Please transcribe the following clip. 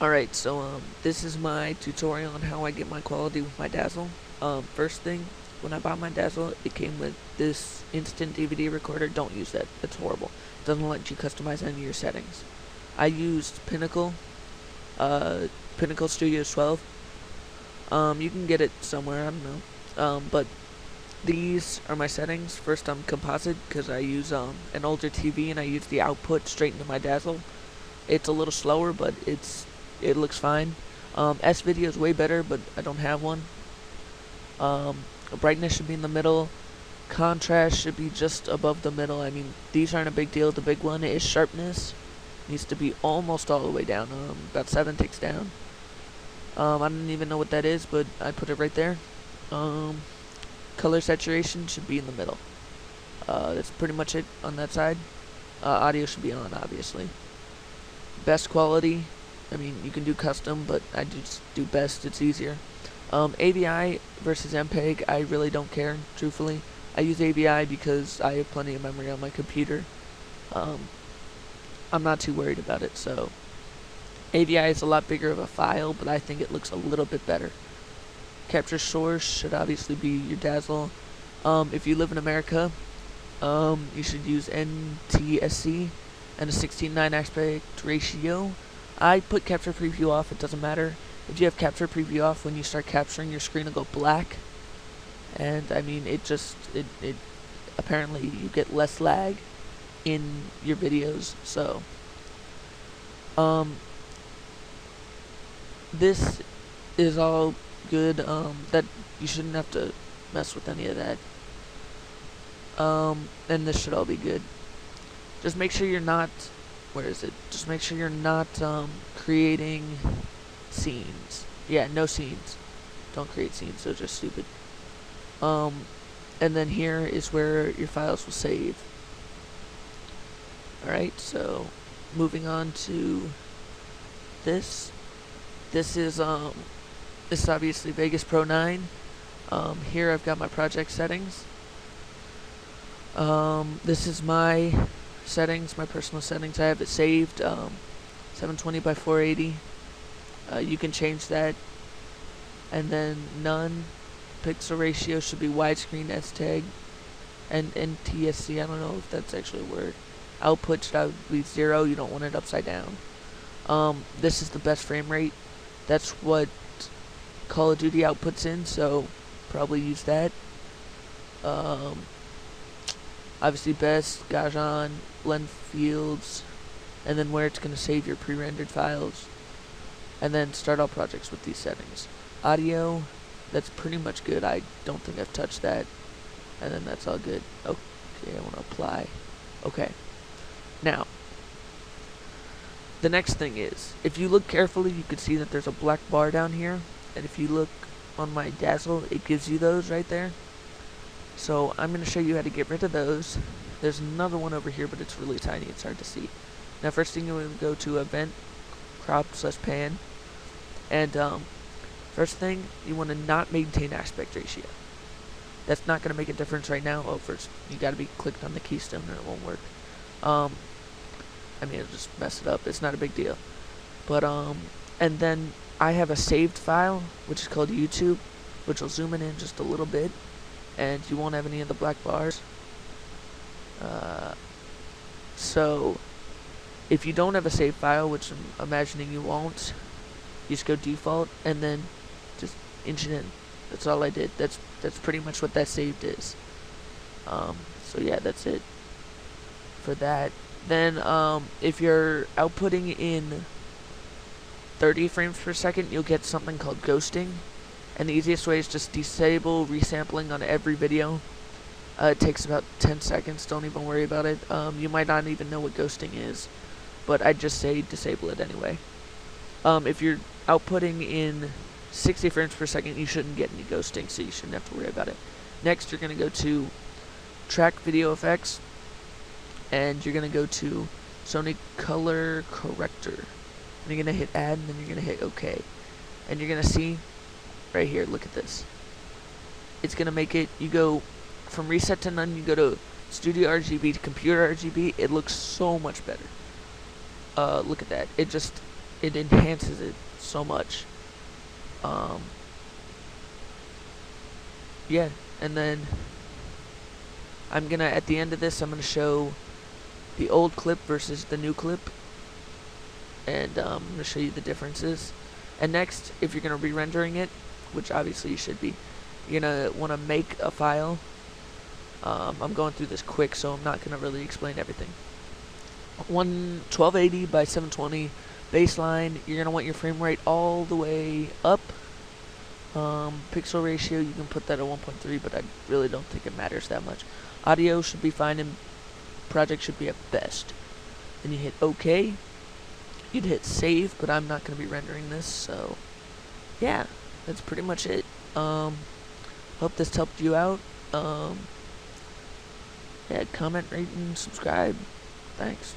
Alright, so this is my tutorial on how I get my quality with my Dazzle. First thing, when I bought my Dazzle, it came with this instant DVD recorder. Don't use that. It's horrible. It doesn't let you customize any of your settings. I used Pinnacle Studios 12. You can get it somewhere, I don't know. But these are my settings. First, I'm composite because I use an older TV and I use the output straight into my Dazzle. It's a little slower, but it looks fine. S video is way better, but I don't have one. Brightness should be in the middle. Contrast should be just above the middle. I mean, these aren't a big deal. The big one is sharpness. Needs to be almost all the way down. About 7 ticks down. I don't even know what that is, but I put it right there. Color saturation should be in the middle. That's pretty much it on that side. Audio should be on, obviously. Best quality. I mean, you can do custom, but I just do best. It's easier. AVI versus MPEG, I really don't care, truthfully. I use AVI because I have plenty of memory on my computer. I'm not too worried about it, so AVI is a lot bigger of a file, but I think it looks a little bit better. Capture source should obviously be your Dazzle. If you live in America, you should use NTSC and a 16:9 aspect ratio. I put capture preview off, it doesn't matter. If you have capture preview off, when you start capturing, your screen will go black. And I mean, it apparently you get less lag in your videos, so this is all good. That you shouldn't have to mess with any of that. And this should all be good. Just make sure you're not, where is it? Just make sure you're not creating scenes. Yeah, no scenes. Don't create scenes, those are stupid. And then here is where your files will save. Alright, so moving on to this. This is obviously Vegas Pro 9. Here I've got my project settings. This is my settings, my personal settings. I have it saved, 720 by 480. You can change that. And then none. Pixel ratio should be widescreen S-tag. And NTSC, I don't know if that's actually a word. Output should be 0, you don't want it upside down. This is the best frame rate. That's what Call of Duty outputs in, so probably use that. Obviously best, Gajan, blend fields, and then where it's going to save your pre-rendered files. And then start all projects with these settings. Audio, that's pretty much good. I don't think I've touched that. And then that's all good. Okay, I want to apply. Okay. Now, the next thing is, if you look carefully, you can see that there's a black bar down here. And if you look on my Dazzle, it gives you those right there. So I'm going to show you how to get rid of those. There's another one over here, but it's really tiny. It's hard to see. Now, first thing you want to go to Event, Crop/Pan. And first thing, you want to not maintain aspect ratio. That's not going to make a difference right now. Oh, first, you got to be clicked on the keystone or it won't work. I mean, it'll just mess it up. It's not a big deal. But, and then I have a saved file, which is called YouTube, which will zoom in just a little bit. And you won't have any of the black bars. So, if you don't have a save file, which I'm imagining you won't, you just go default and then just inch it in. That's all I did. That's pretty much what that saved is. So yeah, that's it for that. Then if you're outputting in 30 frames per second, you'll get something called ghosting. And the easiest way is just disable resampling on every video. It takes about 10 seconds. Don't even worry about it. You might not even know what ghosting is, but I'd just say disable it anyway. If you're outputting in 60 frames per second, you shouldn't get any ghosting, so you shouldn't have to worry about it. Next, you're going to go to Track Video Effects, and you're going to go to Sony Color Corrector. And you're going to hit Add, and then you're going to hit OK. And you're going to see right here, look at this. It's going to make it, you go from reset to none, you go to Studio RGB to Computer RGB. It looks so much better. Look at that. It just it enhances it so much. Um, yeah, and then I'm gonna, at the end of this, I'm gonna show the old clip versus the new clip, and I'm gonna show you the differences. And next, if you're gonna re-rendering it, which obviously you should be, you're gonna want to make a file. I'm going through this quick, so I'm not gonna really explain everything. 1280 by 720 baseline. You're gonna want your frame rate all the way up. Pixel ratio, you can put that at 1.3, but I really don't think it matters that much. Audio should be fine, and project should be at best. Then you hit OK. You'd hit save, but I'm not going to be rendering this, so yeah, that's pretty much it. Hope this helped you out. Yeah, comment, rate, and subscribe. Thanks.